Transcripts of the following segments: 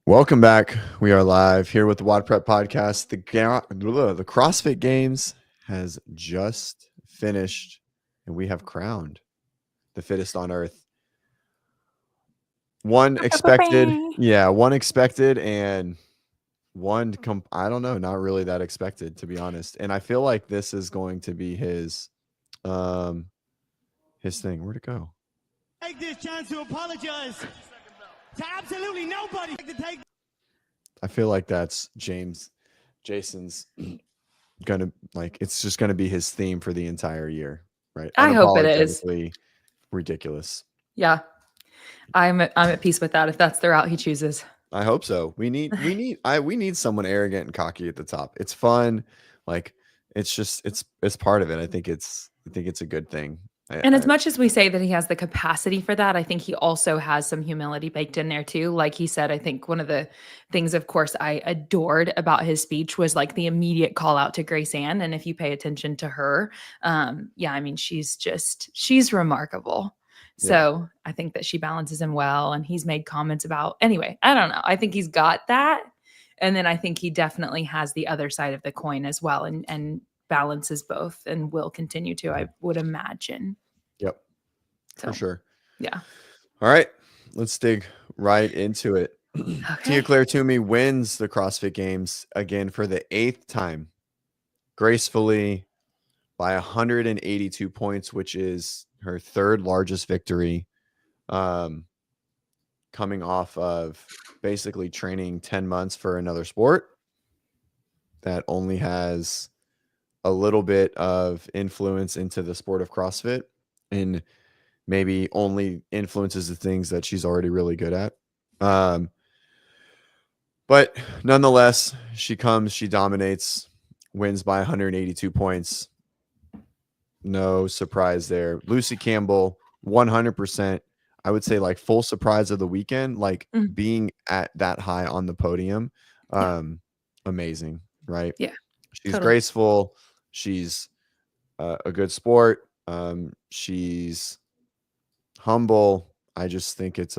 Welcome back. We are live here with the WODprep podcast. The CrossFit Games has just finished, and we have crowned the fittest on earth. One expected, and one I don't know, not really that expected, to be honest. And I feel like this is going to be his thing. Where'd it go? Take this chance to apologize to absolutely nobody. I feel like that's Jason's gonna, like, it's just gonna be his theme for the entire year, right? I hope it is. Ridiculous. Yeah, I'm at peace with that if that's the route he chooses. I hope so. We need someone arrogant and cocky at the top. It's fun, like it's just it's part of it. I think it's a good thing. And as much as we say that he has the capacity for that, I think he also has some humility baked in there too. Like he said, I think one of the things, of course, I adored about his speech was like the immediate call out to Grace Ann. And if you pay attention to her, yeah, I mean, she's remarkable. So I think that she balances him well. And he's made comments about, anyway, I don't know. I think he's got that. And then I think he definitely has the other side of the coin as well. And balances both and will continue to, I would imagine. Yep. For sure. Yeah. All right. Let's dig right into it. Okay. Tia Claire Toomey wins the CrossFit Games again for the 8th time, gracefully by 182 points, which is her 3rd largest victory, coming off of basically training 10 months for another sport that only has a little bit of influence into the sport of CrossFit and maybe only influences the things that she's already really good at. But nonetheless, she dominates, wins by 182 points. No surprise there. Lucy Campbell, 100%. I would say like full surprise of the weekend, like being at that high on the podium. Amazing, right? Yeah. She's graceful. She's a good sport. She's humble. I just think it's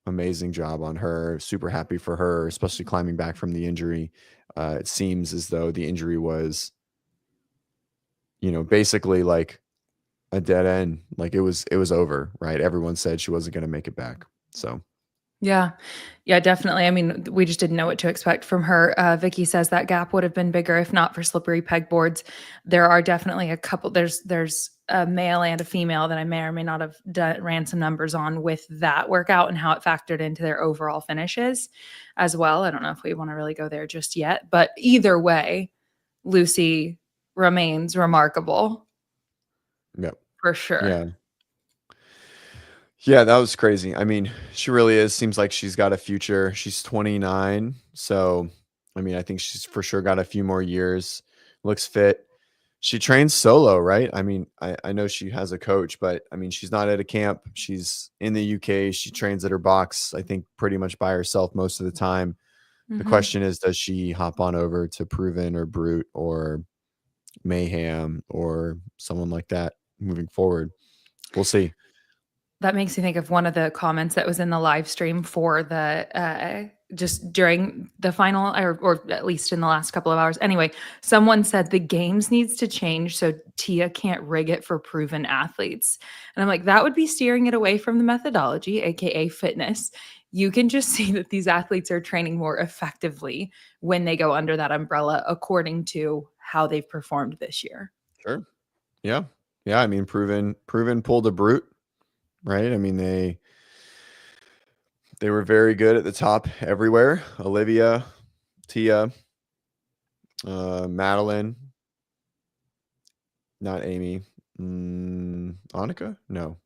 amazing job on her. Super happy for her, especially climbing back from the injury. It seems as though the injury was, basically like a dead end. Like it was over, right? Everyone said she wasn't going to make it back. So yeah, definitely. I mean, we just didn't know what to expect from her. Vicky says that gap would have been bigger if not for slippery pegboards. There are definitely a couple. There's a male and a female that I may or may not have ran some numbers on with that workout and how it factored into their overall finishes as well. I don't know if we want to really go there just yet, but either way, Lucy remains remarkable. Yep. For sure. Yeah. Yeah, that was crazy. I mean, she really is. Seems like she's got a future. She's 29. So, I mean, I think she's for sure got a few more years. Looks fit. She trains solo, right? I mean, I know she has a coach, but I mean, she's not at a camp. She's in the UK. She trains at her box, I think, pretty much by herself most of the time. The question is, does she hop on over to Proven or Brute or Mayhem or someone like that moving forward? We'll see. That makes me think of one of the comments that was in the live stream for the just during the final, or at least in the last couple of hours. Anyway, someone said the games needs to change so Tia can't rig it for proven athletes. And I'm like, that would be steering it away from the methodology, aka fitness. You can just see that these athletes are training more effectively when they go under that umbrella, according to how they've performed this year. Sure. Yeah. Yeah. I mean, proven pulled a Brute. Right. I mean, they were very good at the top everywhere. Olivia, Tia, Madeline, not Amy, Annika. No.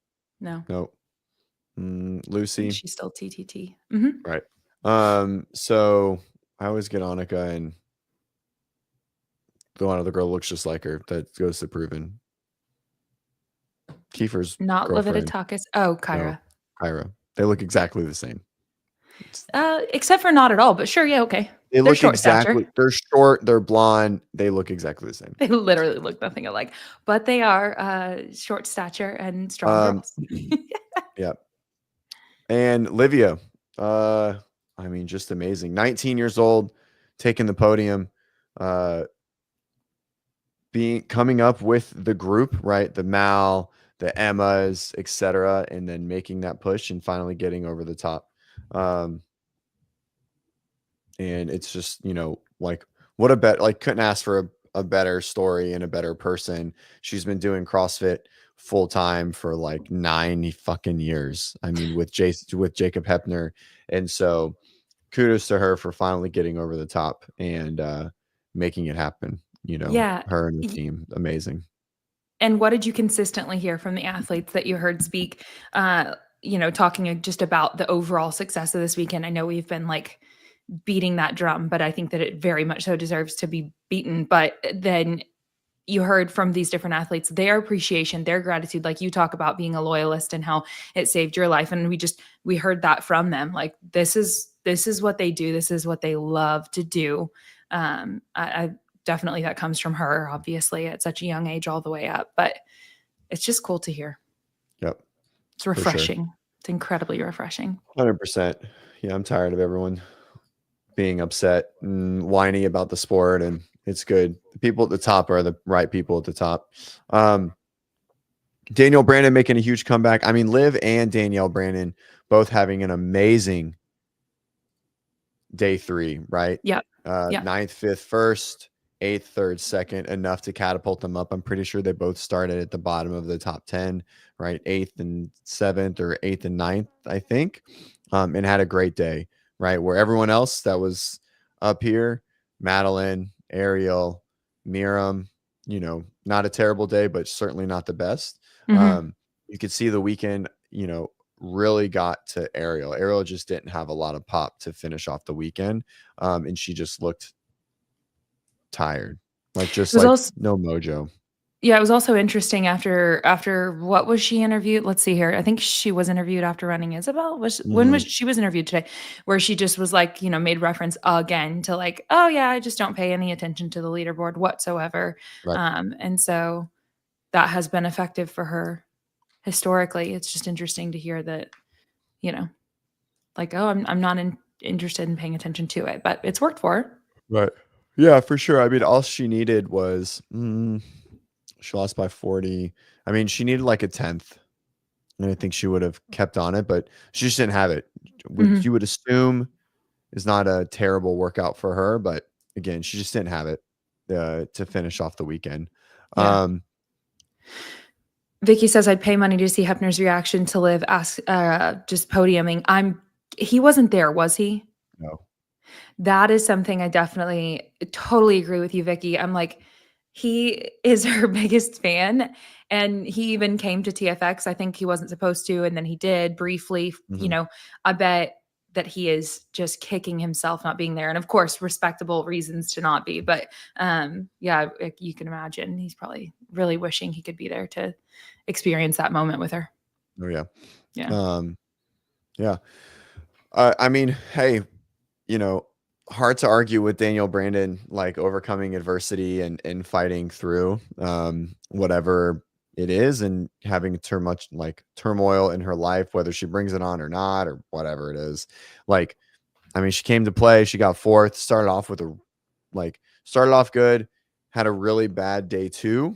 Lucy. She's still TTT. Right. So I always get Annika and the one other girl looks just like her that goes to Proven. Kiefer's not Levitakis. Oh, Kyra. No, Kyra. They look exactly the same. Except for not at all, but sure, yeah, okay. They look exactly. They're short. They're blonde. They look exactly the same. They literally look nothing alike, but they are short stature and strong girls. Yep. And Livia, I mean, just amazing. 19 years old, taking the podium, coming up with the group, right? The Mal, the Emmas, etc., and then making that push and finally getting over the top. And it's just, like what a bet, like couldn't ask for a better story and a better person. She's been doing CrossFit full time for like 9 fucking years. I mean, with Jacob Hepner. And so kudos to her for finally getting over the top and making it happen. Yeah. Her and the team, amazing. And what did you consistently hear from the athletes that you heard speak, talking just about the overall success of this weekend? I know we've been like beating that drum, but I think that it very much so deserves to be beaten. But then you heard from these different athletes, their appreciation, their gratitude, like you talk about being a loyalist and how it saved your life. And we heard that from them. Like, this is what they do. This is what they love to do. I definitely, that comes from her, obviously at such a young age, all the way up, but it's just cool to hear. Yep. It's refreshing. Sure. It's incredibly refreshing. 100%. Yeah. I'm tired of everyone being upset and whiny about the sport, and it's good. The people at the top are the right people at the top. Danielle Brandon making a huge comeback. I mean, Liv and Danielle Brandon both having an amazing day 3, right? Yeah. 9th, 5th, first, 8th, 3rd, 2nd, enough to catapult them up. I'm pretty sure they both started at the bottom of the top 10, right? 8th and 7th, or 8th and 9th, I think, and had a great day, right? Where everyone else that was up here, Madeline, Ariel, Miriam, not a terrible day, but certainly not the best. Mm-hmm. You could see the weekend, really got to Ariel. Ariel just didn't have a lot of pop to finish off the weekend. And she just looked tired, like no mojo. Yeah, it was also interesting after what was she interviewed? Let's see here. I think she was interviewed after running Isabel. When was she was interviewed today, where she just was like, made reference again to like, oh yeah, I just don't pay any attention to the leaderboard whatsoever. Right. And so that has been effective for her historically. It's just interesting to hear that, like, oh, I'm not interested in paying attention to it, but it's worked for her. Right. Yeah, for sure. I mean, all she needed was she lost by 40. I mean, she needed like a 10th, and I think she would have kept on it, but she just didn't have it. Which you would assume is not a terrible workout for her, but again, she just didn't have it to finish off the weekend. Yeah. Vicky says, I'd pay money to see Hepner's reaction to Liv just podiuming. He wasn't there, was he? No. That is something I definitely totally agree with you, Vicky. I'm like, he is her biggest fan. And he even came to TFX. I think he wasn't supposed to, and then he did briefly. I bet that he is just kicking himself not being there. And of course, respectable reasons to not be. But yeah, you can imagine he's probably really wishing he could be there to experience that moment with her. Oh, yeah. Yeah. Yeah. I mean, hey, hard to argue with Danielle Brandon, like overcoming adversity and fighting through whatever it is, and having too much like turmoil in her life, whether she brings it on or not, or whatever it is. Like, I mean, she came to play, she got 4th, started off good, had a really bad day 2,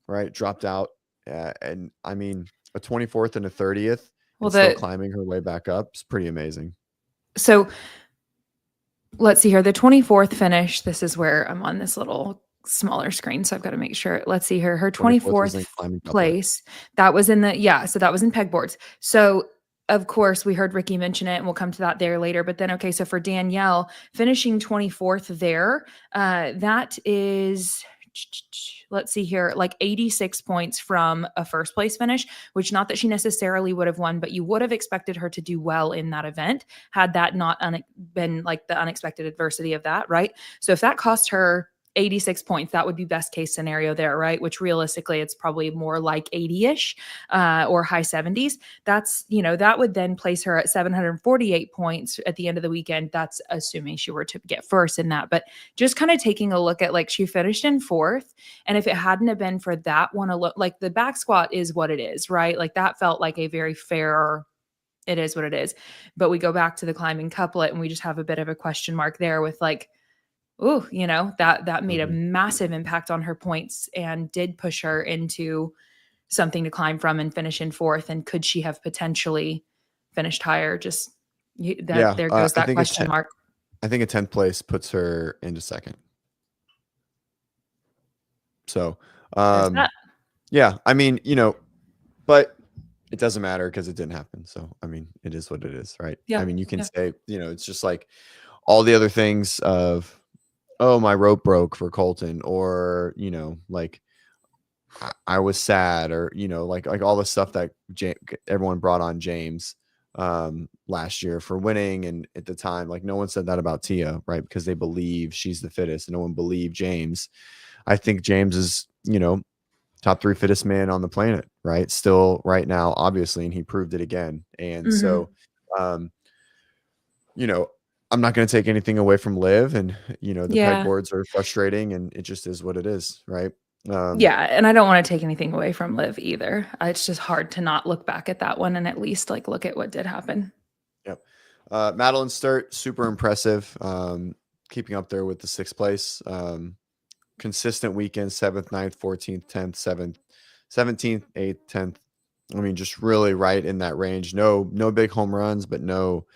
right? Dropped out. And I mean, a 24th and a 30th, and still climbing her way back up. It's pretty amazing. So let's see here. The 24th finish. This is where I'm on this little smaller screen, so I've got to make sure. Let's see here. Her 24th place. That was in so that was in pegboards. So of course we heard Ricky mention it, and we'll come to that there later. But then, okay, so for Danielle finishing 24th there, that is, let's see here, like 86 points from a first place finish, which not that she necessarily would have won, but you would have expected her to do well in that event had that not been like the unexpected adversity of that, right? So if that cost her 86 points, that would be best case scenario there, right? Which realistically, it's probably more like 80-ish or high 70s. That's, that would then place her at 748 points at the end of the weekend. That's assuming she were to get first in that. But just kind of taking a look at, like, she finished in 4th. And if it hadn't have been for that one alone, like the back squat is what it is, right? Like that felt like a very fair it is what it is. But we go back to the climbing couplet and we just have a bit of a question mark there with like, oh, that made a massive impact on her points and did push her into something to climb from and finish in fourth. And could she have potentially finished higher? Just there goes that question mark. I think a 10th place puts her into second. So, yeah, I mean, but it doesn't matter because it didn't happen. So, I mean, it is what it is, right? Yeah. I mean, you can say, it's just like all the other things of, oh, my rope broke for Colton, or, like I was sad, or, like all the stuff that everyone brought on James last year for winning. And at the time, like no one said that about Tia, right? Because they believe she's the fittest, and no one believed James. I think James is, top 3 fittest man on the planet, right? Still right now, obviously, and he proved it again. And so, I'm not going to take anything away from Liv, and, the pegboards are frustrating, and it just is what it is, right? Yeah, and I don't want to take anything away from Liv either. It's just hard to not look back at that one and at least like look at what did happen. Yep. Madeline Sturt, super impressive. Keeping up there with the 6th place. Consistent weekend, 7th, 9th, 14th, 10th, 7th, 17th, 8th, 10th. I mean, just really right in that range. No big home runs, but no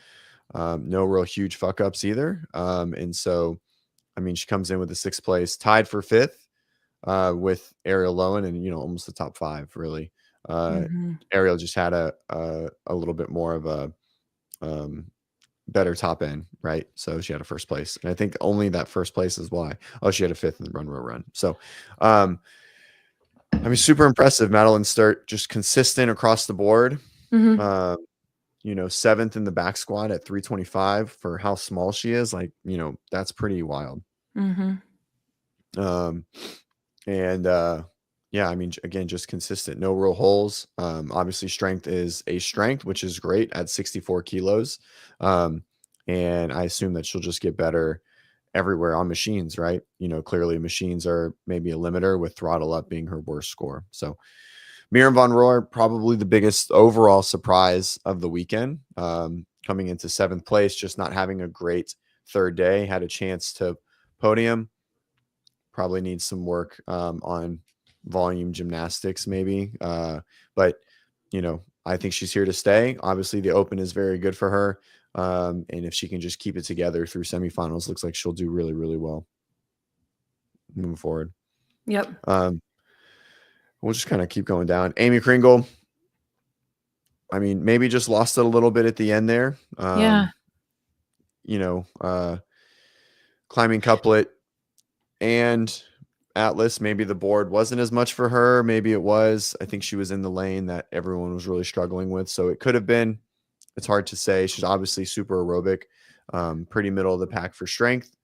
real huge fuck ups either. And so, I mean, she comes in with the 6th place, tied for 5th with Ariel Lowen, and almost the top 5 really. Ariel just had a little bit more of a better top end, right? So she had a 1st place, and I think only that 1st place is why. Oh, she had a 5th in the run. So, I mean, super impressive. Madeline Sturt, just consistent across the board. 7th in the back squat at 325 for how small she is. Like, that's pretty wild. Yeah, I mean, again, just consistent, no real holes. Obviously strength is a strength, which is great at 64 kilos. And I assume that she'll just get better everywhere on machines, right? Clearly machines are maybe a limiter, with throttle up being her worst score. So Miriam Von Rohr, probably the biggest overall surprise of the weekend, coming into 7th place, just not having a great 3rd day, had a chance to podium. Probably needs some work on volume gymnastics maybe. But, I think she's here to stay. Obviously the Open is very good for her. And if she can just keep it together through semifinals, looks like she'll do really, really well moving forward. Yep. We'll just kind of keep going down. Amy Kringle, I mean, maybe just lost it a little bit at the end there. Climbing couplet and Atlas, maybe the board wasn't as much for her. Maybe it was. I think she was in the lane that everyone was really struggling with. So it could have been. It's hard to say. She's obviously super aerobic, pretty middle of the pack for strength.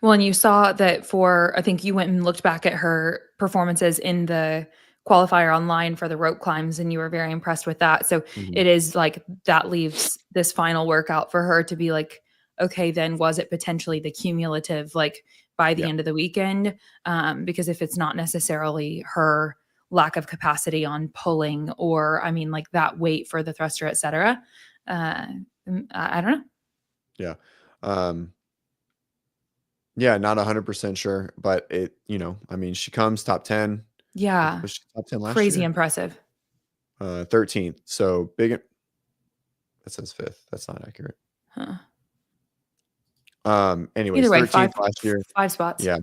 Well, and you saw that I think you went and looked back at her performances in the qualifier online for the rope climbs, and you were very impressed with that. So it is like that leaves this final workout for her to be like, okay, then was it potentially the cumulative, like by the end of the weekend? Because if it's not necessarily her lack of capacity on pulling, or I mean, like that weight for the thruster, et cetera, I don't know. Yeah. Yeah, not 100% sure, but it, I mean, she comes top 10. Yeah. Was she top 10 last Crazy year? impressive. 13th. So big. That says 5th. That's not accurate. Huh. Anyways, Either way, 13th last year. 5 spots. Yeah.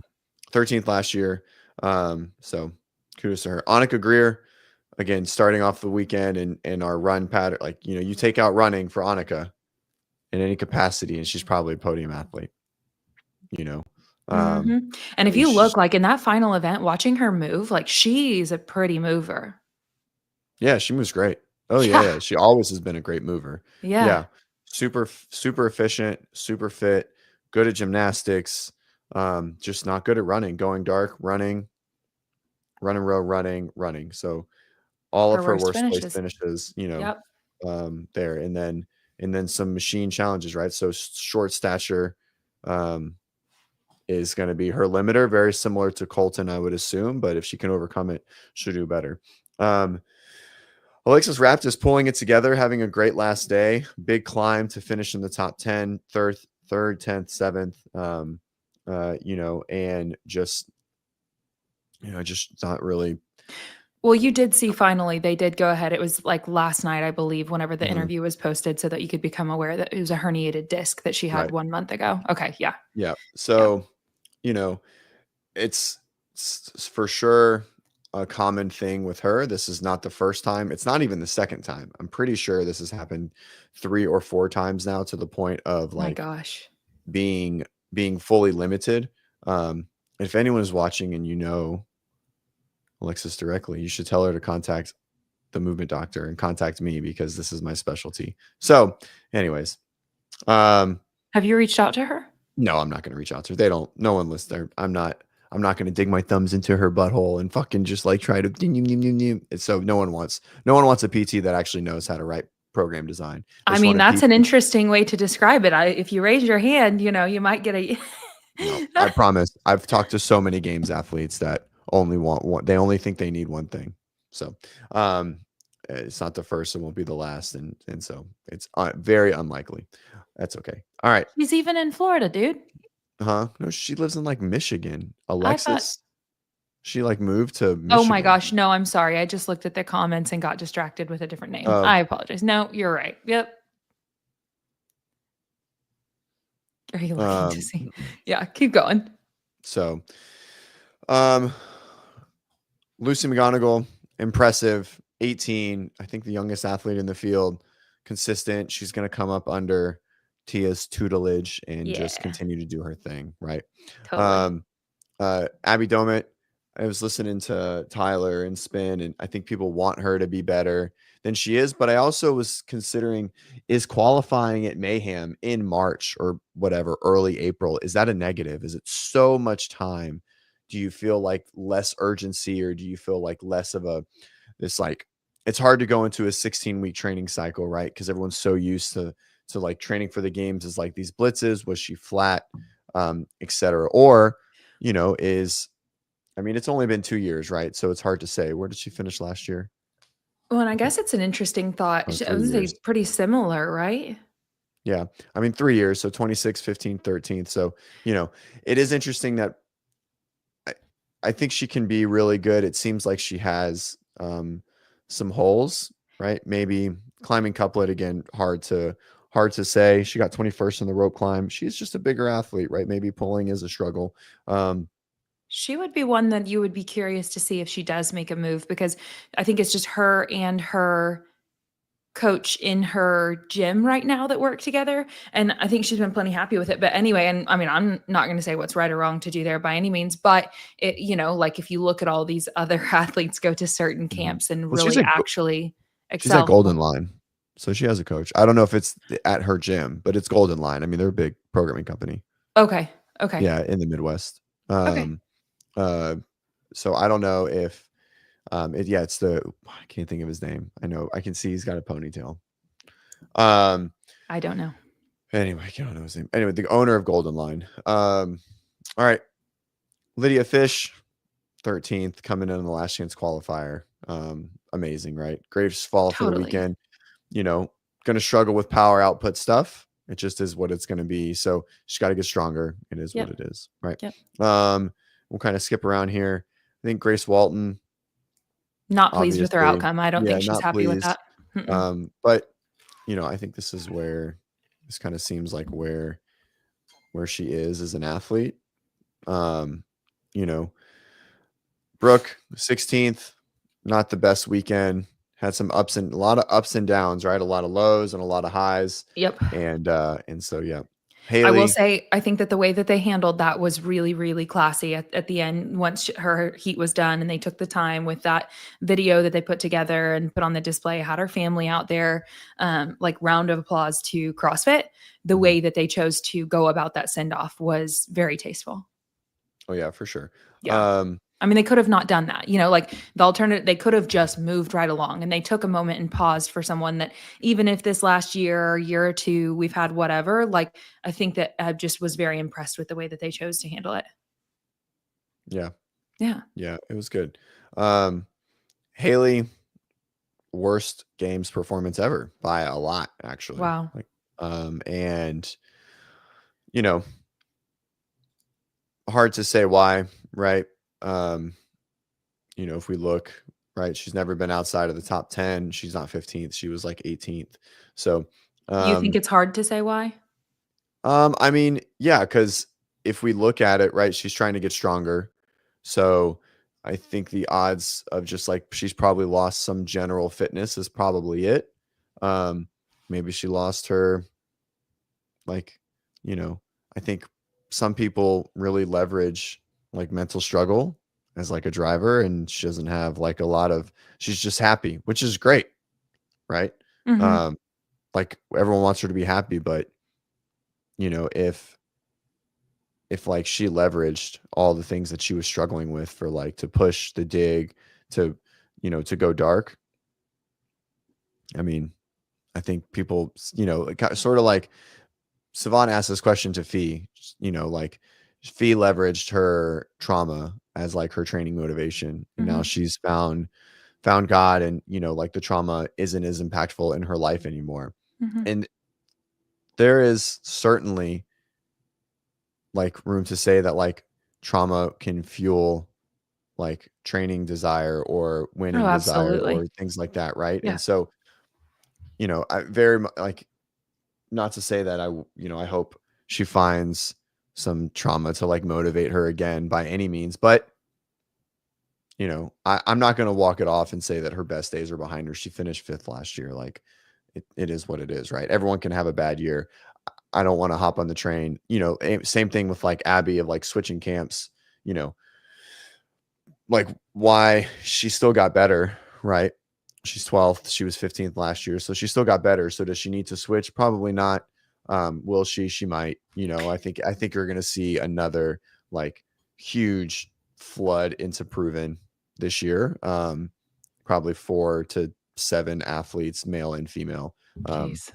13th last year. So kudos to her. Annika Greer, again, starting off the weekend and our run pattern. Like, you take out running for Annika in any capacity, and she's probably a podium athlete. And if you look like in that final event, watching her move, like she's a pretty mover. Yeah, she moves great. Oh yeah. She always has been a great mover. Yeah. Super efficient, super fit, good at gymnastics. Just not good at running, going dark, running row, running. So all of her worst place finishes, there. And then some machine challenges, right? So short stature, is going to be her limiter, very similar to Colton, I would assume. But if she can overcome it, she'll do better. Alexis Rapp just pulling it together, having a great last day. Big climb to finish in the top 10, third, 10th, 7th. And just, just not really. Well, you did see finally they did go ahead. It was like last night, I believe, whenever the Mhm. interview was posted, so that you could become aware that it was a herniated disc that she had Right. 1 month ago. Okay, yeah. Yeah. So, it's for sure a common thing with her. This is not the first time. It's not even the second time. I'm pretty sure this has happened 3 or 4 times now, to the point of My like gosh. being fully limited. If anyone is watching and Alexis directly, you should tell her to contact the movement doctor and contact me, because this is my specialty. So, anyways, Have you reached out to her? no, I'm not going to reach out to her. No one listens there. I'm not going to dig my thumbs into her butthole and fucking just like try to. So no one wants a PT that actually knows how to write program design. They I just mean, want a that's PT. an interesting way to describe it. If you raise your hand, you might get a No, I promise. I've talked to so many games athletes that only want one. They only think they need one thing. So, it's not the first, it won't be the last, and so it's very unlikely. That's okay. All right. She's even in Florida, dude. No, she lives in like Michigan. I thought Alexis, she like moved to Michigan. Oh my gosh, no, I'm sorry. I just looked at the comments and got distracted with a different name. Oh. I apologize. No, you're right. Yep. Are you looking to see? Yeah, keep going. So, Lucy McGonigal, impressive, 18. I think the youngest athlete in the field, consistent. She's going to come up under Tia's tutelage and just Yeah. continue to do her thing, right? Totally. Abby Domit, I was listening to Tyler and Spin, and I think people want her to be better than she is. But I also was considering, is qualifying at Mayhem in March or whatever, early April, is that a negative? Is it so much time? Do you feel like less urgency, or do you feel like less of it's hard to go into a 16-week training cycle, right? Because everyone's so used to like training for the games is like these blitzes. Was she flat, etc. Or, it's only been 2 years, right? So it's hard to say. Where did she finish last year? Well, and I guess it's an interesting thought. I 3 would say years. pretty similar, right? Yeah. 3 years. So 26, 15, 13th. So, it is interesting that I think she can be really good. It seems like she has some holes, right? Maybe climbing couplet again, hard to say. She got 21st in the rope climb. She's just a bigger athlete, right? Maybe pulling is a struggle. She would be one that you would be curious to see if she does make a move, because I think it's just her and her coach in her gym right now that work together, and I think she's been plenty happy with it. But anyway, and I mean, I'm not going to say what's right or wrong to do there by any means, but like if you look at all these other athletes go to certain camps and Well, really actually she's at excel. Golden Line, so she has a coach. I don't know if it's at her gym, but it's Golden Line. They're a big programming company. Okay. Yeah, in the Midwest. Okay. So I don't know if it's I can't think of his name. I know I can see he's got a ponytail. I don't know. Anyway, I don't know his name. Anyway, the owner of Golden Line. All right. Lydia Fish, 13th, coming in the last chance qualifier. Amazing, right? Great fall for the Totally. weekend. Gonna struggle with power output stuff. It just is what it's gonna be. So she's got to get stronger. It is what it is, right? Yep. We'll kind of skip around here. I think Grace Walton, Not pleased with her obviously, outcome. I don't think she's not happy with pleased. that. But I think this is where this kind of seems like where she is as an athlete. Brooke, 16th, not the best weekend. Had a lot of ups and downs, right? A lot of lows and a lot of highs. Yep. And so, yeah. Haley, I will say, I think that the way that they handled that was really, really classy at the end. Once her heat was done and they took the time with that video that they put together and put on the display, had her family out there, like round of applause to CrossFit. The way that they chose to go about that send off was very tasteful. Oh yeah, for sure. Yeah. They could have not done that, like the alternative, they could have just moved right along, and they took a moment and paused for someone that, even if this last year or two, we've had whatever, like, I think that I just was very impressed with the way that they chose to handle it. Yeah. Yeah. Yeah. It was good. Haley, worst games performance ever by a lot, actually. Wow. Like, and you know, hard to say why, right? If we look, right, she's never been outside of the top 10. She's not 15th. She was like 18th. So, You think it's hard to say why? I mean, yeah, because if we look at it, right, she's trying to get stronger. So I think the odds of just like she's probably lost some general fitness is probably it. Maybe she lost her, like, I think some people really leverage like mental struggle as like a driver, and she doesn't have like a lot of, she's just happy, which is great, right? Mhm. Like everyone wants her to be happy, but if like she leveraged all the things that she was struggling with for like to push the dig to to go dark, I mean, I think people sort of like Savant asked this question to Fee, like Fee leveraged her trauma as like her training motivation, and now Mhm. she's found God, and like the trauma isn't as impactful in her life anymore. Mhm. And there is certainly like room to say that like trauma can fuel like training desire or Oh, winning desire absolutely. or things like that, right? Yeah. And so, I very like, not to say that I hope she finds some trauma to like motivate her again by any means, but I'm not going to walk it off and say that her best days are behind her. She finished 5th last year. Like it is what it is, right? Everyone can have a bad year. I don't want to hop on the train. Same thing with like Abby of like switching camps, you know, like why she still got better, right? She's 12th. She was 15th last year. So she still got better. So does she need to switch? Probably not. Will she? She might. I think you're gonna see another like huge flood into proven this year. Probably 4 to 7 athletes, male and female. Jeez.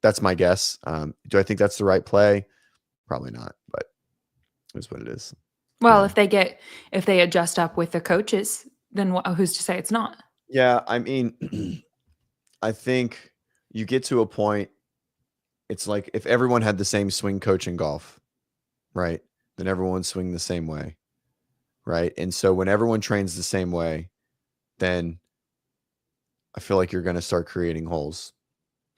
That's my guess. Do I think that's the right play? Probably not, but it's what it is. Well, Um, if they adjust up with the coaches, then who's to say it's not? yeah, I mean, I think you get to a point, it's like if everyone had the same swing coach in golf, right? Then everyone swing the same way, right? And so when everyone trains the same way, then I feel like you're going to start creating holes,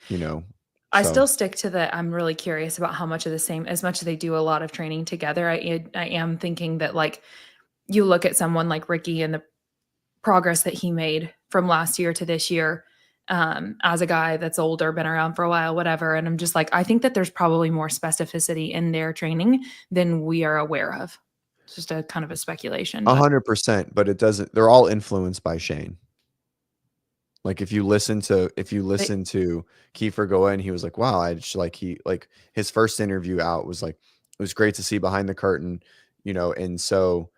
you know. I So still stick to the I'm really curious about how much of the same as much as they do a lot of training together. I am thinking that like you look at someone like Ricky and the progress that he made from last year to this year, as a guy that's older, been around for a while, whatever. And I'm just like, I think that there's probably more specificity in their training than we are aware of. It's just a kind of a speculation, but 100%, but it doesn't, they're all influenced by Shane. Like if you listen to Kiefer go in, he was like, wow, I just like his first interview out was like, it was great to see behind the curtain, and so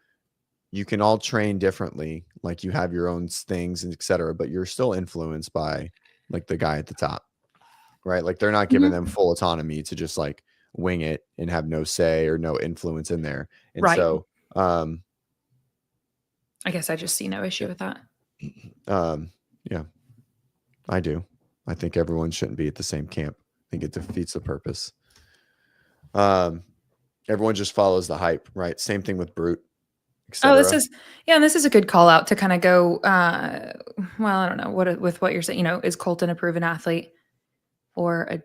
you can all train differently. Like you have your own things and et cetera, but you're still influenced by like the guy at the top, right? Like they're not giving them Mhm. full autonomy to just like wing it and have no say or no influence in there. And Right. so, I guess I just see no issue with that. yeah, I do. I think everyone shouldn't be at the same camp. I think it defeats the purpose. Everyone just follows the hype, right? Same thing with Brute, Oh, this etc. is yeah, and this is a good call out to kind of go. Well, I don't know with what you're saying. Is Colton a proven athlete or a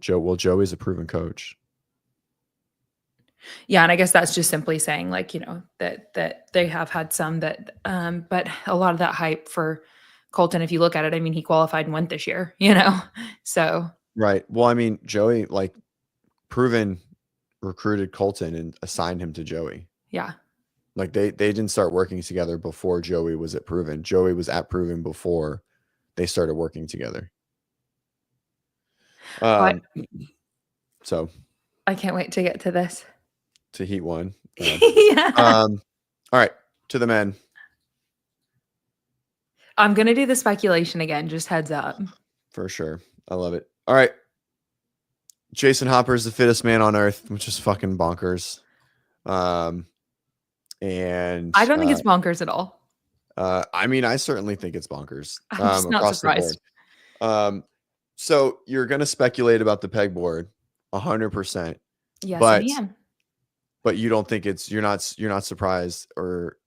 Joey's a proven coach. yeah? And I guess that's just simply saying like that they have had some that, but a lot of that hype for Colton. If you look at it, I mean, he qualified and went this year. So Right. Well, I mean, Joey, like proven recruited Colton and assigned him to Joey. yeah. Like they didn't start working together before Joey was at Proven. Joey was at Proven before they started working together. But So I can't wait to get to this. to Heat one. Yeah. All right, to the men. I'm gonna do the speculation again. Just heads up. For sure. I love it. All right. Jason Hopper is the fittest man on earth, which is fucking bonkers. And I don't think it's bonkers at all. I mean, I certainly think it's bonkers I'm just not across the board. surprised. So you're going to speculate about the pegboard 100%, Yes, I but am. you don't think you're not surprised or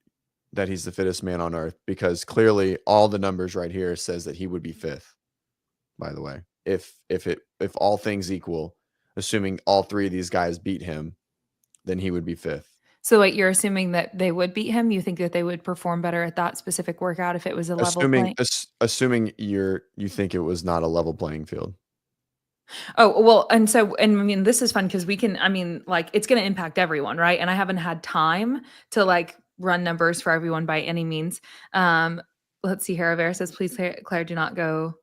that he's the fittest man on earth, because clearly all the numbers right here says that he would be fifth, by the way. If all things equal, assuming all three of these guys beat him, then he would be fifth. So like you're assuming that they would beat him? You think that they would perform better at that specific workout if it was a level playing? Assuming you think it was not a level playing field. Oh, well, and I mean, this is fun because I mean, like it's going to impact everyone, right? And I haven't had time to like run numbers for everyone by any means. Let's see here. Vera says, please, Claire, do not go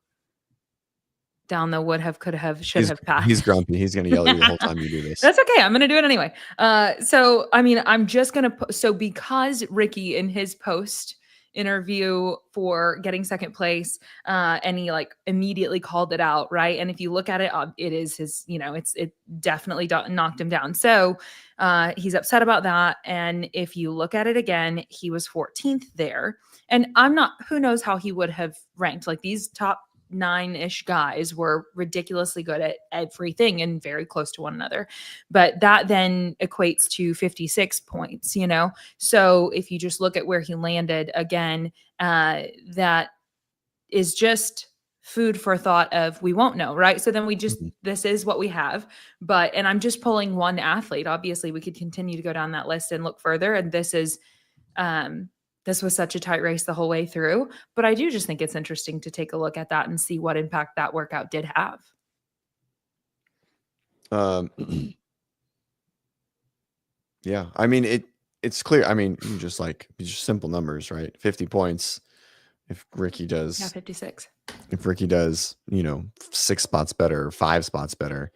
down the would have, could have, should have path. He's grumpy. He's going to yell at you the whole time you do this. That's okay. I'm going to do it anyway. So, I mean, I'm just going to, so because Ricky in his post interview for getting second place, and he like immediately called it out, right? And if you look at it, it is his, it definitely knocked him down. So he's upset about that. And if you look at it again, he was 14th there. And who knows how he would have ranked. Like these top 9-ish guys were ridiculously good at everything and very close to one another. But that then equates to 56 points, So if you just look at where he landed again, that is just food for thought of we won't know, right? So then this is what we have. And I'm just pulling one athlete. Obviously, we could continue to go down that list and look further. And this was such a tight race the whole way through. But I do just think it's interesting to take a look at that and see what impact that workout did have. Yeah. I mean, it's clear. I mean, just simple numbers, right? 50 points. If Ricky does 56. If Ricky does, 6 spots better, 5 spots better.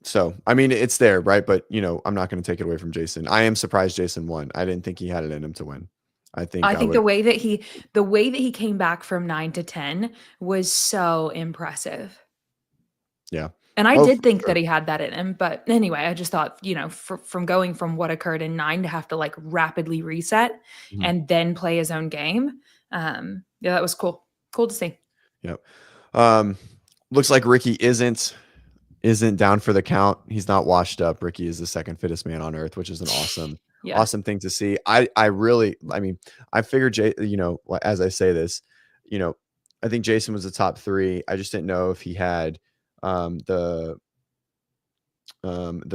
So, I mean, it's there, right? But, I'm not going to take it away from Jason. I am surprised Jason won. I didn't think he had it in him to win. I think the way that he came back from 9 to 10 was so impressive. Yeah. And I did think that he had that in him. But anyway, I just thought, from going from what occurred in 9 to have to like rapidly reset and then play his own game. Yeah, that was cool. Cool to see. Yep. Looks like Ricky isn't down for the count. He's not washed up. Ricky is the second fittest man on earth, which is an awesome thing to see. I figured as I say this, I think Jason was the top 3. I just didn't know if he had the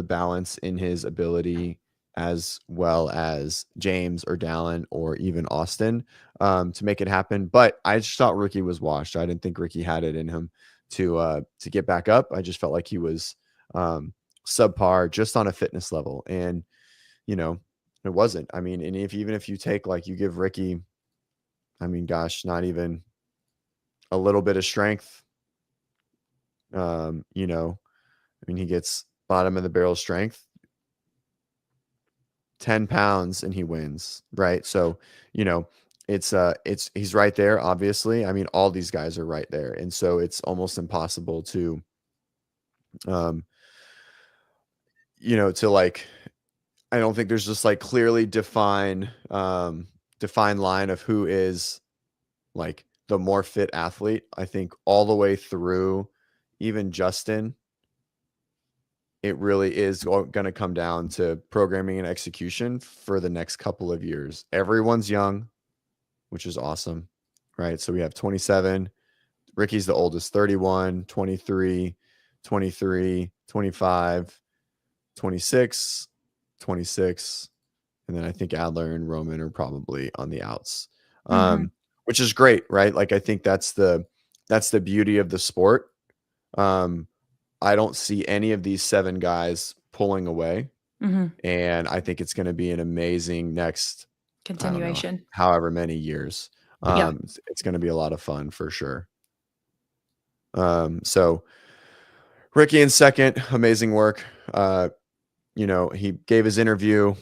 balance in his ability as well as James or Dallin or even Austin to make it happen. But I just thought Ricky was washed. I didn't think Ricky had it in him to get back up. I just felt like he was subpar just on a fitness level. And, it wasn't. I mean, and even if you take you give Ricky, I mean, gosh, not even a little bit of strength. I mean, he gets bottom of the barrel strength, 10 pounds, and he wins, right? So, he's right there, obviously. I mean, all these guys are right there. And so it's almost impossible to, I don't think there's just clearly defined line of who is the more fit athlete. I think all the way through, even Justin, it really is going to come down to programming and execution for the next couple of years. Everyone's young, which is awesome, right? So we have 27. Ricky's the oldest, 31, 23, 23, 25, 26, 26. And then I think Adler and Roman are probably on the outs, which is great, right? I think that's the beauty of the sport. I don't see any of these 7 guys pulling away. And I think it's going to be an amazing next continuation, however many years. It's going to be a lot of fun for sure. So Ricky in second, amazing work. He gave his interview,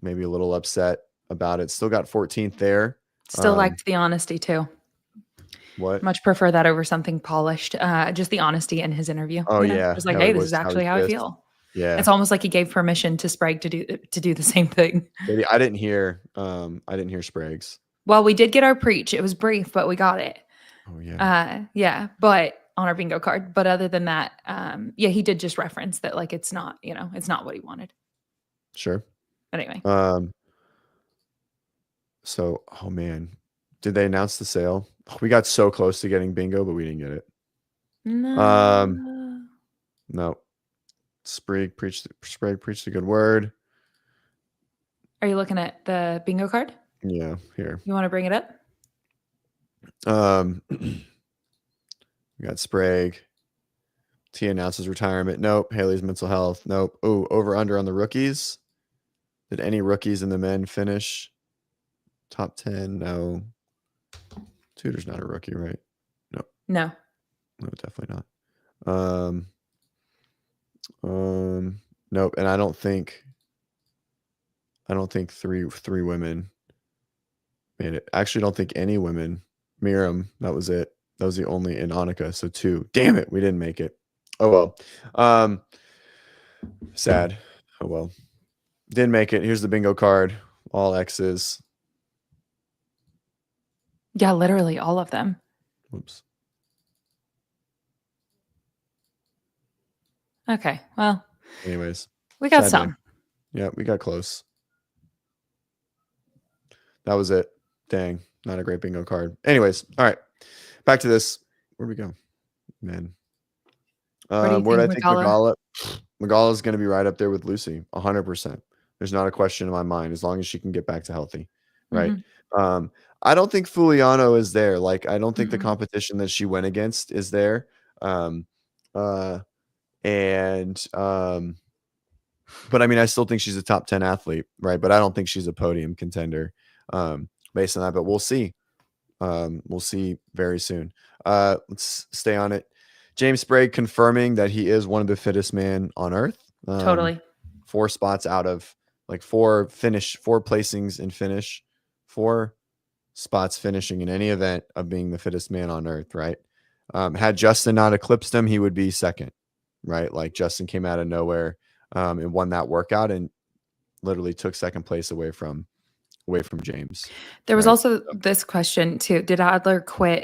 maybe a little upset about it. Still got 14th there. Still liked the honesty too. What? Much prefer that over something polished. Just the honesty in his interview. Oh, yeah. Just hey, this is actually how I feel. Yeah. It's almost like he gave permission to Sprague to do the same thing. Maybe I didn't hear Sprague's. Well, we did get our preach. It was brief, but we got it. Oh yeah. Yeah, but on our bingo card. But other than that, yeah, he did just reference that like it's not, it's not what he wanted. Sure. But anyway. So, oh man, did they announce the sale? We got so close to getting bingo, but we didn't get it. No. No. Sprague preached a good word. Are you looking at the bingo card? Yeah, here. You want to bring it up? We got Sprague. T announces retirement. Nope. Haley's mental health. Nope. Oh, over under on the rookies. Did any rookies in the men finish top 10? No. Tudor's not a rookie, right? No. No, definitely not. Nope. And I don't think three women made it. I actually don't think any women. Miriam, that was it. That was the only, in Annika, so 2. Damn it, we didn't make it. Oh well. Sad. Oh well. Didn't make it. Here's the bingo card. All X's. Yeah, literally all of them. Whoops. Okay. Well, anyways, we got sad some. Day. Yeah, we got close. That was it. Dang, not a great bingo card. Anyways, all right. Back to this. Where'd we go? Man. Where do you where think I think Magala? Magala is going to be right up there with Lucy, 100%. There's not a question in my mind as long as she can get back to healthy, right? Mm-hmm. I don't think Fuliano is there. Like, I don't think Mm-hmm. the competition that she went against is there. But I mean, I still think she's a top 10 athlete, right? But I don't think she's a podium contender based on that. But we'll see. We'll see very soon. Let's stay on it. James Sprague confirming that he is one of the fittest men on earth. Totally. 4 spots out of like 4 placings in finish, 4 spots finishing in any event of being the fittest man on earth, right? Had Justin not eclipsed him, he would be second, right? Like Justin came out of nowhere and won that workout and literally took second place away from James. There was right? also this question too. Did Adler quit?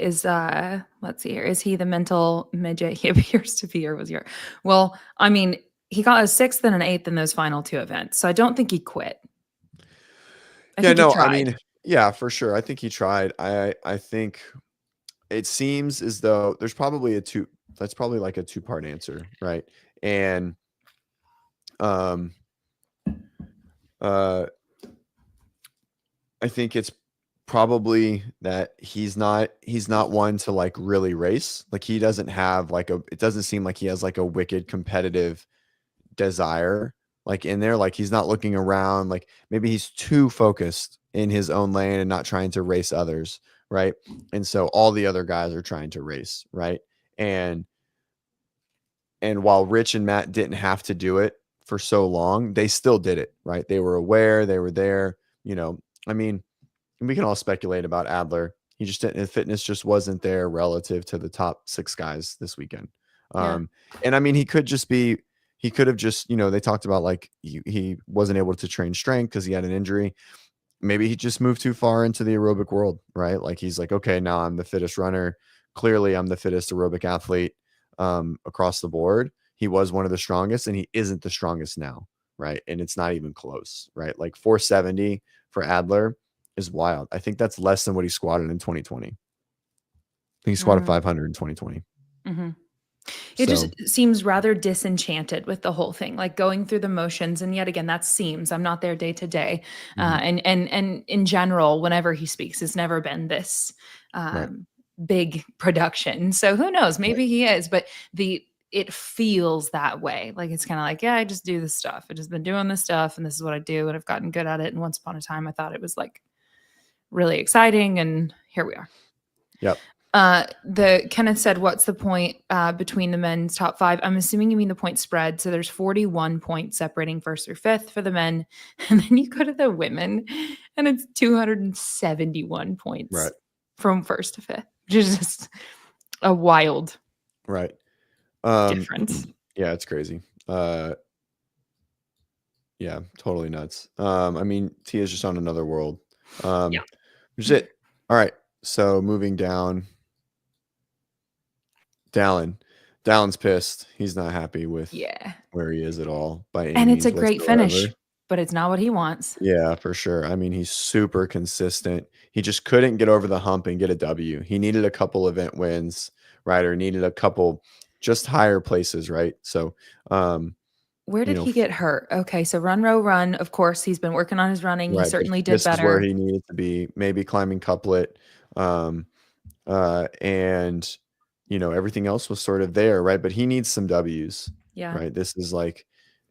Let's see here. Is he the mental midget he appears to be, or was your? Well, I mean, he got a 6th and an 8th in those final 2 events. So I don't think he quit. I think he tried. I mean, yeah, for sure. I think he tried. I think it seems as though there's probably that's probably like a 2-part answer, right? And I think it's probably that he's not one to like really race. Like he doesn't have like it doesn't seem like he has like a wicked competitive desire like in there. Like he's not looking around, like maybe he's too focused in his own lane and not trying to race others, right? And so all the other guys are trying to race, right? And while Rich and Matt didn't have to do it for so long, they still did it, right? They were aware, they were there, I mean, we can all speculate about Adler. He just didn't, his fitness just wasn't there relative to the top 6 guys this weekend. And I mean, he could have just, they talked about like he wasn't able to train strength because he had an injury. Maybe he just moved too far into the aerobic world, right? Like he's like, okay, now I'm the fittest runner. Clearly I'm the fittest aerobic athlete across the board. He was one of the strongest and he isn't the strongest now, right? And it's not even close, right? Like 470 for Adler is wild. I think that's less than what he squatted in 2020. I think he squatted 500 in 2020. Mm-hmm. It just seems rather disenchanted with the whole thing, like going through the motions. And yet again, that seems, I'm not there day to day. And in general, whenever he speaks, it's never been this big production. So who knows? Maybe he is, but it feels that way. Like it's kind of like, yeah, I just do this stuff. I've just been doing this stuff and this is what I do. And I've gotten good at it. And once upon a time, I thought it was like really exciting. And here we are. Yep. The Kenneth said, what's the point between the men's top 5? I'm assuming you mean the point spread. So there's 41 points separating 1st through 5th for the men. And then you go to the women and it's 271 points from 1st to 5th, which is just a wild difference. Yeah, it's crazy. Yeah, totally nuts. I mean, Tia's just on another world. Yeah. Which is it. All right. So moving down, Dallin's pissed. He's not happy with Yeah. where he is at all by any And it's a means great finish, whatsoever. but it's not what he wants. Yeah, for sure. I mean, he's super consistent. He just couldn't get over the hump and get a W. He needed a couple event wins, right? Or needed a couple just higher places, right? So, Where you did know, he get hurt? Okay, so run, row, run. Of course, he's been working on his running. He right. certainly did This is where better. he needed to be, maybe climbing couplet. Um, and everything else was sort of there, right? But he needs some W's, Yeah. right? This is like,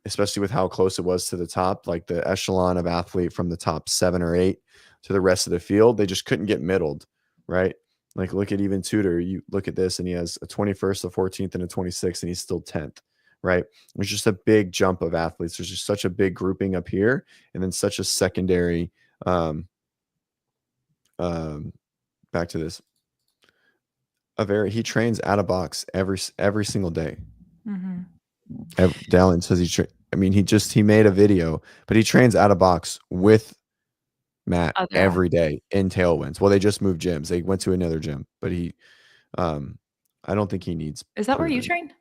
especially with how close it was to the top, like the echelon of athlete from the top 7 or 8 to the rest of the field, they just couldn't get middled, right? Like look at even Tudor, you look at this and he has a 21st, a 14th, and a 26th, and he's still 10th, right? There's just a big jump of athletes. There's just such a big grouping up here, and then such a secondary um back to this, he trains out of box every single day. Mhm. Dallin says I mean, he made a video, but he trains out of box with Matt Other ath every day in Tailwinds. Well, they just moved gyms. They went to another gym, but I don't think he needs Is that where you proven. train?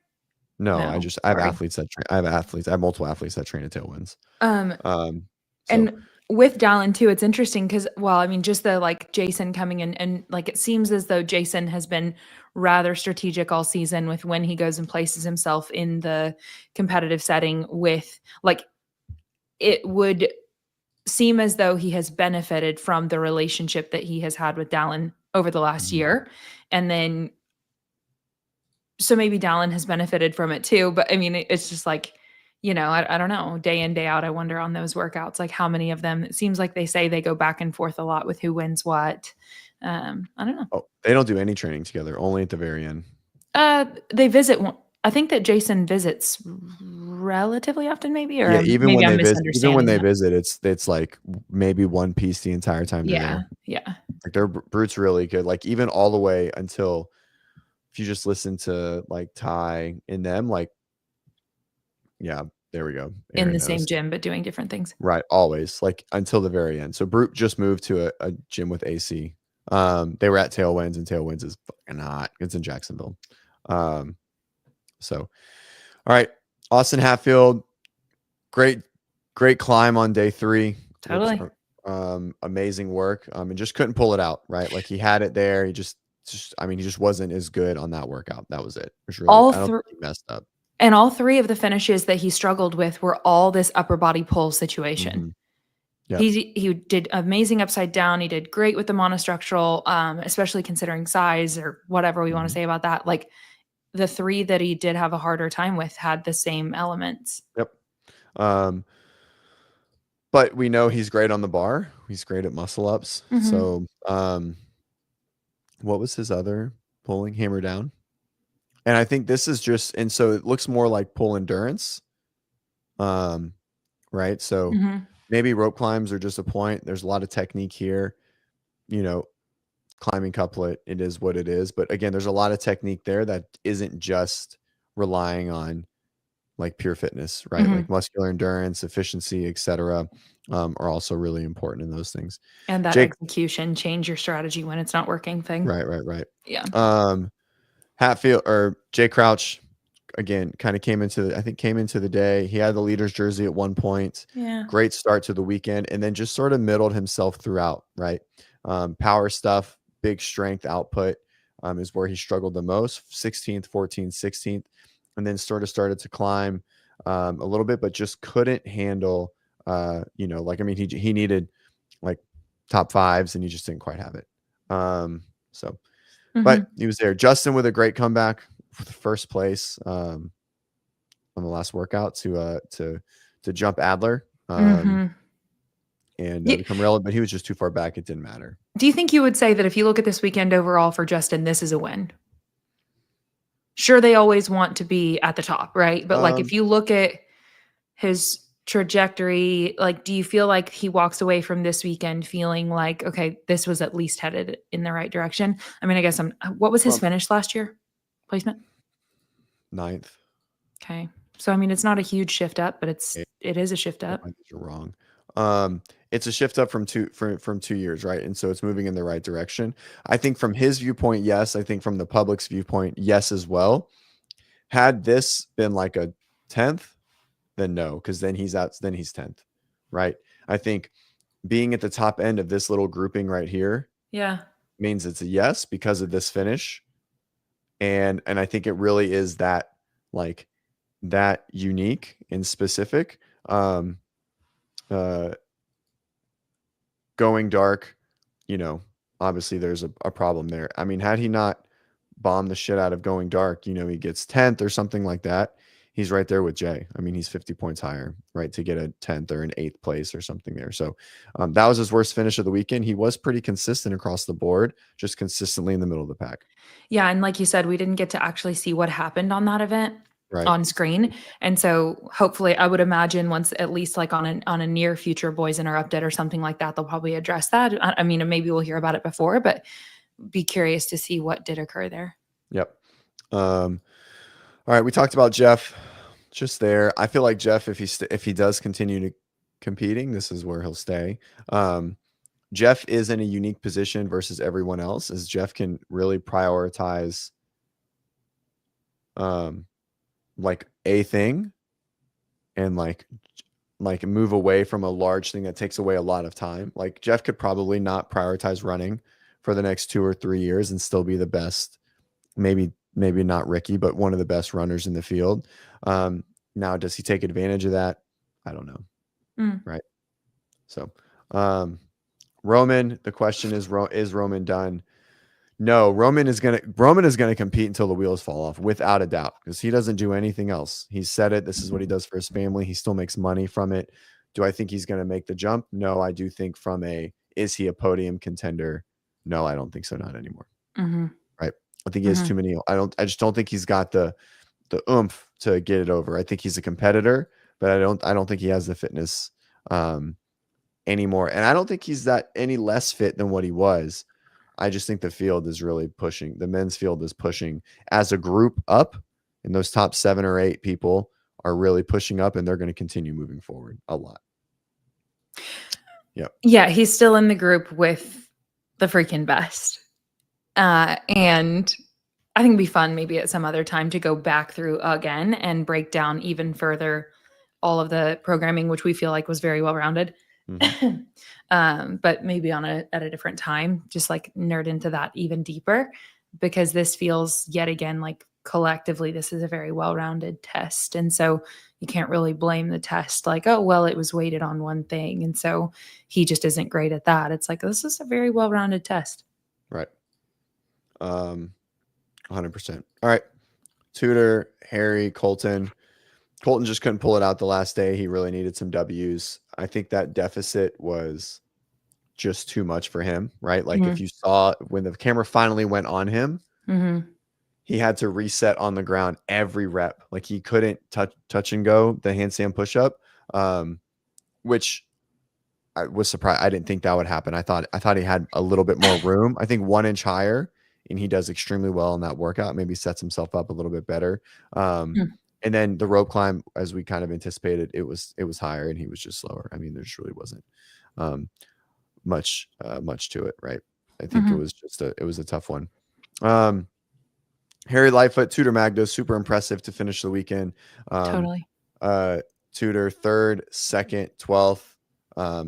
No, No, I have sorry. athletes that train. I have multiple athletes that train at Tailwinds. Um, So and with Dallin too, it's interesting because, well, I mean, just the like Jason coming in and like it seems as though Jason has been rather strategic all season with when he goes and places himself in the competitive setting with like it would seem as though he has benefited from the relationship that he has had with Dallin over the last Mhm. year. And then so maybe Dallin has benefited from it too. But I mean, it's just like, I don't know, day in, day out, I wonder on those workouts, like how many of them, it seems like they say they go back and forth a lot with who wins what. I don't know. Oh, they don't do any training together, only at the very end. They visit one. I think that Jason visits relatively often, maybe, or Yeah, maybe I'm misunderstanding that. visit, it's like maybe one piece the entire time they're Yeah, there. yeah. Like their Brute's really good. Like even all the way until if you just listen to like Ty and them, like yeah, there we go. In Aaron the same knows. gym, but doing different things. Right, always like until the very end. So Brute just moved to a gym with AC. They were at Tailwinds, and Tailwinds is fucking hot. It's in Jacksonville. So all right, Austin Hatfield, great climb on day 3. Whoops. Totally. Amazing work. And just couldn't pull it out, right? Like he had it there. He just I mean, he just wasn't as good on that workout. That was it. It was really, All I don't three. think he messed up. And all three of the finishes that he struggled with were all this upper body pull situation. Mhm. Yep. He did amazing upside down. He did great with the monostructural, especially considering size or whatever we want to Mhm. say about that. Like the 3 that he did have a harder time with had the same elements. Yep. But we know he's great on the bar. He's great at muscle ups. Mhm. So, what was his other pulling? Hammer down. And I think this is just, and so it looks more like pull endurance. Right. So Mhm. maybe rope climbs are just a point. There's a lot of technique here. Climbing couplet, it is what it is. But again, there's a lot of technique there that isn't just relying on like pure fitness, right? Mhm. Like muscular endurance, efficiency, etc., are also really important in those things. And that Jake, execution, change your strategy when it's not working thing. right. Yeah. Hatfield or Jay Crouch again kind of came into the day. He had the leader's jersey at one point. Yeah. Great start to the weekend, and then just sort of middled himself throughout, right? Power stuff, big strength output is where he struggled the most. 16th, 14th, 16th, and then sort of started to climb a little bit, but just couldn't handle. Like I mean, he needed like top 5s, and he just didn't quite have it. So, Mhm. but he was there. Justin with a great comeback, first place on the last workout to jump Adler. Mhm. And Ye become relevant, but he was just too far back. It didn't matter. Do you think you would say that if you look at this weekend overall for Justin, this is a win? Sure, they always want to be at the top, right? But, like, if Um, you look at his trajectory, like, do you feel like he walks away from this weekend feeling like, "Okay, this was at least headed in the right direction?" I mean, I guess what was his well, finish last year? Placement? 9th. Okay. So I mean, it's not a huge shift up, but Okay, it is a shift up. you're wrong. It's a shift up from 2 years, right? And so it's moving in the right direction. I think from his viewpoint, yes. I think from the public's viewpoint, yes as well. Had this been like a 10th, then no, because then he's 10th, right? I think being at the top end of this little grouping right here Yeah. means it's a yes because of this finish. And I think it really is that like that unique and specific. Going dark, obviously there's a problem there. I mean, had he not bombed the shit out of going dark, he gets 10th or something like that. He's right there with Jay. I mean, he's 50 points higher, right, to get a 10th or an 8th place or something there. So that was his worst finish of the weekend. He was pretty consistent across the board, just consistently in the middle of the pack. Yeah, and like you said, we didn't get to actually see what happened on that event Right. on screen. And so hopefully I would imagine once at least like on a near future Boys Interrupted or something like that, they'll probably address that. I mean, and maybe we'll hear about it before, but be curious to see what did occur there. Yep. All right, we talked about Jeff just there. I feel like Jeff, if he does continue to competing, this is where he'll stay. Jeff is in a unique position versus everyone else, as Jeff can really prioritize like a thing and like move away from a large thing that takes away a lot of time. Like Jeff could probably not prioritize running for the next 2 or 3 years and still be the best, maybe not Ricky, but one of the best runners in the field. Now, does he take advantage of that? I don't know. Right. So, Roman, the question is Roman done? No, Roman is gonna compete until the wheels fall off, without a doubt, because he doesn't do anything else. He's said it. This is what he does for his family. He still makes money from it. Do I think he's gonna make the jump? No, I do think is he a podium contender? No, I don't think so. Not anymore. Right. I think he has too many. I just don't think he's got the oomph to get it over. I think he's a competitor, but I don't think he has the fitness anymore. And I don't think he's that any less fit than what he was. I just think the field is really pushing. The men's field is pushing as a group up, and those top 7 or 8 people are really pushing up, and they're going to continue moving forward a lot. Yep. Yeah, he's still in the group with the freaking best. And I think it'd be fun maybe at some other time to go back through again and break down even further all of the programming, which we feel like was very well-rounded. But maybe at a different time, just like nerd into that even deeper, because this feels yet again like collectively this is a very well-rounded test. And so you can't really blame the test like, oh, well, it was weighted on one thing, and so he just isn't great at that. It's like, this is a very well-rounded test. Right. 100%. All right. Tudor, Harry, Colton. Colton just couldn't pull it out the last day. He really needed some W's. I think that deficit was just too much for him, right? Like if you saw when the camera finally went on him, he had to reset on the ground every rep. Like he couldn't touch and go the handstand push-up, which I was surprised. I didn't think that would happen. I thought he had a little bit more room. I think 1 inch higher, and he does extremely well in that workout. Maybe sets himself up a little bit better. And then the rope climb, as we kind of anticipated, it was higher, and he was just slower. I mean, there just really wasn't much to it, right? I think it was just it was a tough one. Harry Lightfoot, Tudor Magda, super impressive to finish the weekend. Totally. Tudor 3rd, 2nd, 12th,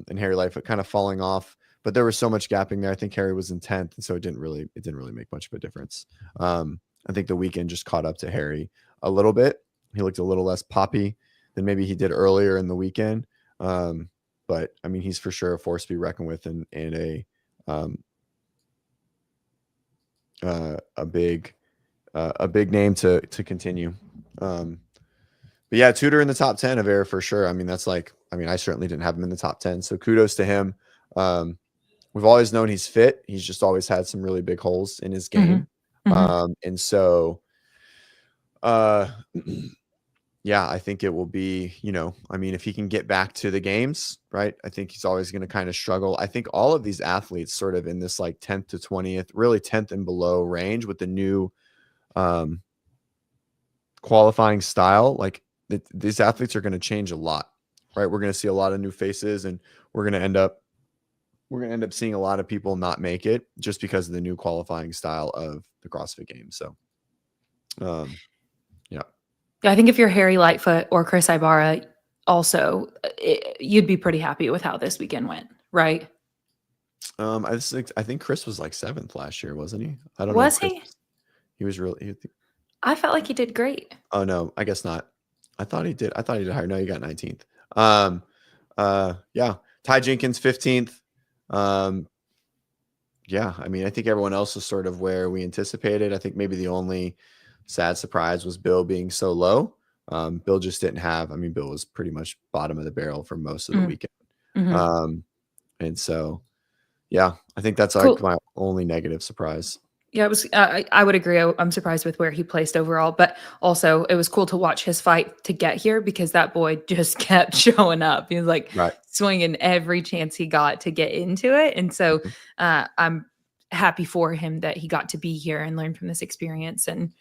and Harry Lightfoot kind of falling off. But there was so much gapping there. I think Harry was in 10th, and so it didn't really make much of a difference. I think the weekend just caught up to Harry a little bit. He looked a little less poppy than maybe he did earlier in the weekend. But I mean, he's for sure a force to be reckoned with, and a big name to continue. But yeah, Tudor in the top 10 of air for sure. I mean, I certainly didn't have him in the top 10. So kudos to him. We've always known he's fit. He's just always had some really big holes in his game. And so, yeah, I think it will be, I mean, if he can get back to the games, right, I think he's always going to kind of struggle. I think all of these athletes sort of in this like 10th to 20th, really 10th and below range with the new qualifying style, like these athletes are going to change a lot, right? We're going to see a lot of new faces, and we're going to end up seeing a lot of people not make it just because of the new qualifying style of the CrossFit Games. So, yeah. Yeah, I think if you're Harry Lightfoot or Chris Ibarra, also, you'd be pretty happy with how this weekend went, right? I think Chris was like 7th last year, wasn't he? I don't know. Was Chris, he? he was really. I felt like he did great. Oh no, I guess not. I thought he did higher. No, he got 19th. Yeah. Ty Jenkins 15th. Yeah, I mean, I think everyone else was sort of where we anticipated. I think maybe the only sad surprise was Bill being so low. Bill just didn't have. I mean, Bill was pretty much bottom of the barrel for most of the weekend. And so, yeah, I think that's like my only negative surprise. Yeah, it was. I would agree. I'm surprised with where he placed overall, but also it was cool to watch his fight to get here because that boy just kept showing up. He was like swinging every chance he got to get into it, and so I'm happy for him that he got to be here and learn from this experience. And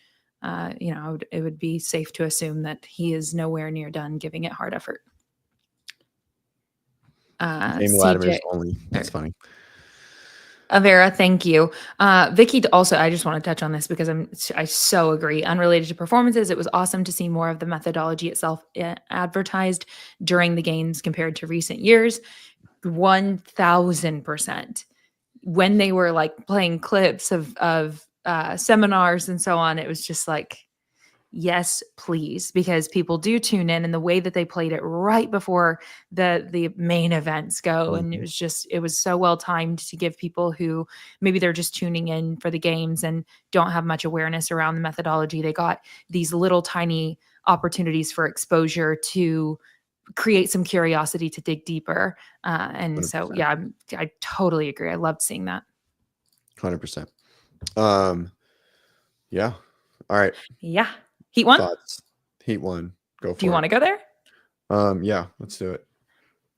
you know, it would be safe to assume that he is nowhere near done giving it hard effort. Amy Latimer's only. That's funny. Avera, thank you. Vicky, also, I just want to touch on this because I so agree. Unrelated to performances, it was awesome to see more of the methodology itself advertised during the games compared to recent years. 1000%. When they were like playing clips of seminars and so on, it was just like, yes, please, because people do tune in, and the way that they played it right before the main events go. And it was so well timed to give people who maybe they're just tuning in for the games and don't have much awareness around the methodology. They got these little tiny opportunities for exposure to create some curiosity to dig deeper. And 100%. So, yeah, I totally agree. I loved seeing that. 100%. Yeah. All right. Yeah. Heat 1? Thoughts. Heat 1. Go for it. Do you want to go there? Yeah, let's do it.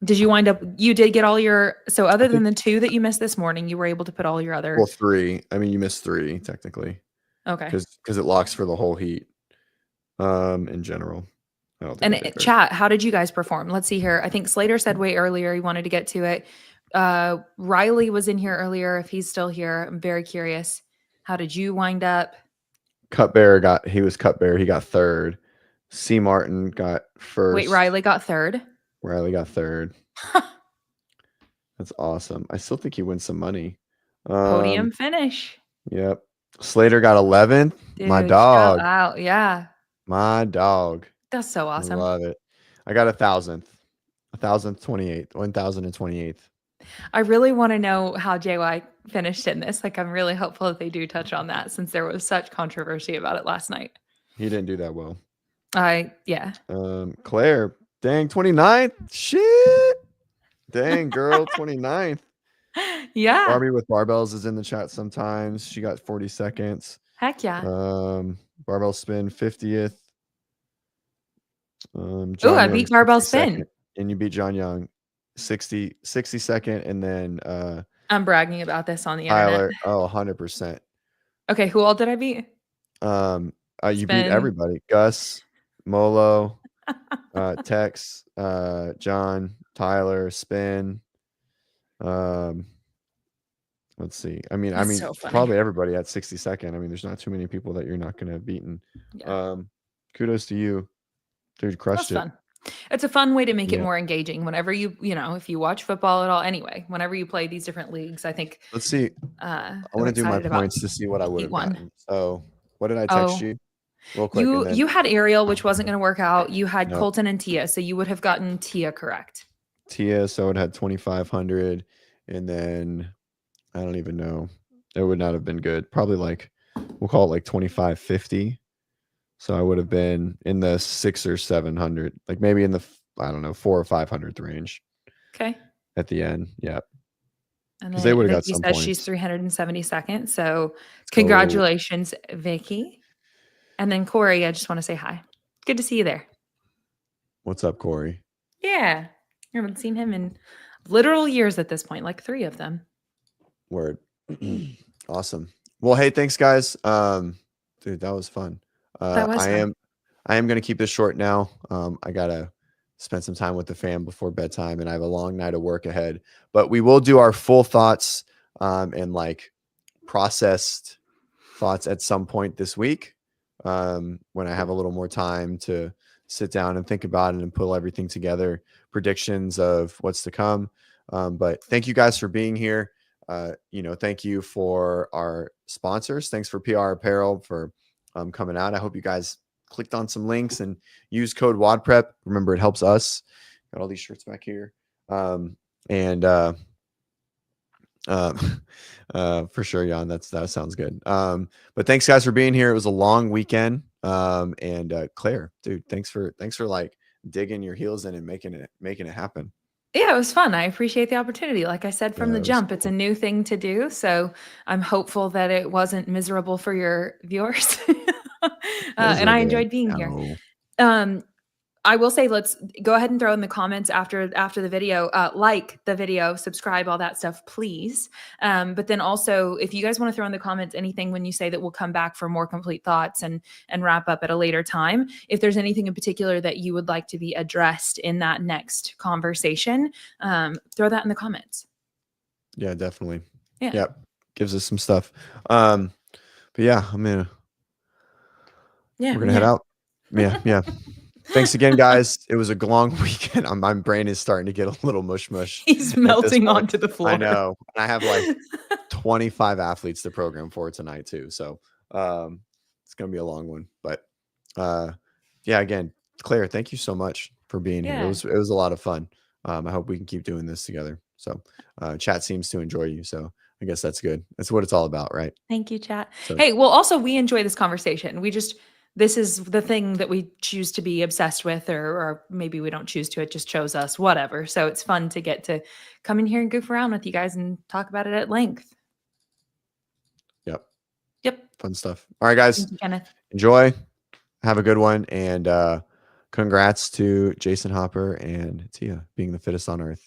Did you wind up, you did get all your, so other than the 2 that you missed this morning, you were able to put all your other. Well, 3. I mean, you missed 3 technically. Okay. Because it locks for the whole heat in general. And chat, how did you guys perform? Let's see here. I think Slater said way earlier he wanted to get to it. Riley was in here earlier. If he's still here, I'm very curious. How did you wind up? He was Cut Bear. He got 3rd. C. Martin got 1st. Wait, Riley got 3rd? Riley got 3rd. That's awesome. I still think he wins some money. Podium finish. Yep. Slater got 11th. Dude, my dog. Wow. Yeah. My dog. That's so awesome. I love it. I got 1,000th. 1,028th. 1,028th. I really want to know how JY finished in this. Like, I'm really hopeful that they do touch on that since there was such controversy about it last night. He didn't do that well. Yeah. Claire, dang, 29th. Shit. Dang, girl, 29th. Yeah. Barbie with barbells is in the chat sometimes. She got 40 seconds. Heck yeah. Barbell spin 50th. I beat barbell spin. And you beat John Young 60-second, and then I'm bragging about this on the Tyler, internet. Oh, 100%. Okay, who all did I beat? You beat everybody. Gus, Molo, Tex, John, Tyler, Spin. Let's see. I mean, so probably everybody at 60-second. I mean, there's not too many people that you're not going to have beaten. Yeah. Kudos to you. Dude, crushed it. Fun. It's a fun way to make it more engaging whenever if you watch football at all. Anyway, whenever you play these different leagues, I think. Let's see. I want to do my points to see what I would have gotten. So what did I text you? Real quick. You had Ariel, which wasn't going to work out. You had Colton and Tia. So you would have gotten Tia correct. Tia. So it had 2,500. And then I don't even know. It would not have been good. Probably we'll call it like 2,550. So I would have been in the 600 or 700, like maybe in the, I don't know, 400 or 500 range. Okay. At the end. Yeah. And then they would have got some points. She's 372nd. So congratulations, Vicky. And then Corey, I just want to say hi. Good to see you there. What's up, Corey? Yeah. I haven't seen him in literal years at this point, like 3 of them. Word. Awesome. Well, hey, thanks guys. Dude, that was fun. That was fun. I am going to keep this short now. I got to spend some time with the fam before bedtime, and I have a long night of work ahead. But we will do our full thoughts and like processed thoughts at some point this week when I have a little more time to sit down and think about it and pull everything together, predictions of what's to come. But thank you guys for being here. Thank you for our sponsors. Thanks for PR Apparel for coming out. I hope you guys clicked on some links and use code WODprep. Remember, it helps us. Got all these shirts back here. For sure, Jan, that sounds good. But thanks guys for being here. It was a long weekend. Claire, dude, thanks for like digging your heels in and making it happen. Yeah, it was fun. I appreciate the opportunity. Like I said from the jump, cool. It's a new thing to do. So I'm hopeful that it wasn't miserable for your viewers. And I enjoyed being here. I will say, let's go ahead and throw in the comments after the video, like the video, subscribe, all that stuff, please. But then also, if you guys want to throw in the comments anything when you say that we'll come back for more complete thoughts and wrap up at a later time, if there's anything in particular that you would like to be addressed in that next conversation, throw that in the comments. Yeah, definitely. Yeah. Yep. Gives us some stuff. But yeah, we're gonna head out. Yeah. Thanks again, guys. It was a long weekend. My brain is starting to get a little mush. He's melting onto the floor. I know. I have like 25 athletes to program for tonight too. So it's gonna be a long one. But yeah, again, Claire, thank you so much for being here. It was a lot of fun. I hope we can keep doing this together. So chat seems to enjoy you. So I guess that's good. That's what it's all about, right? Thank you, chat. So, hey, well, also we enjoy this conversation. This is the thing that we choose to be obsessed with, or maybe we don't choose to, it just chose us, whatever. So it's fun to get to come in here and goof around with you guys and talk about it at length. Yep. Fun stuff. All right, guys. Thank you, Kenneth. Enjoy. Have a good one. And congrats to Jason Hopper and Tia being the fittest on earth.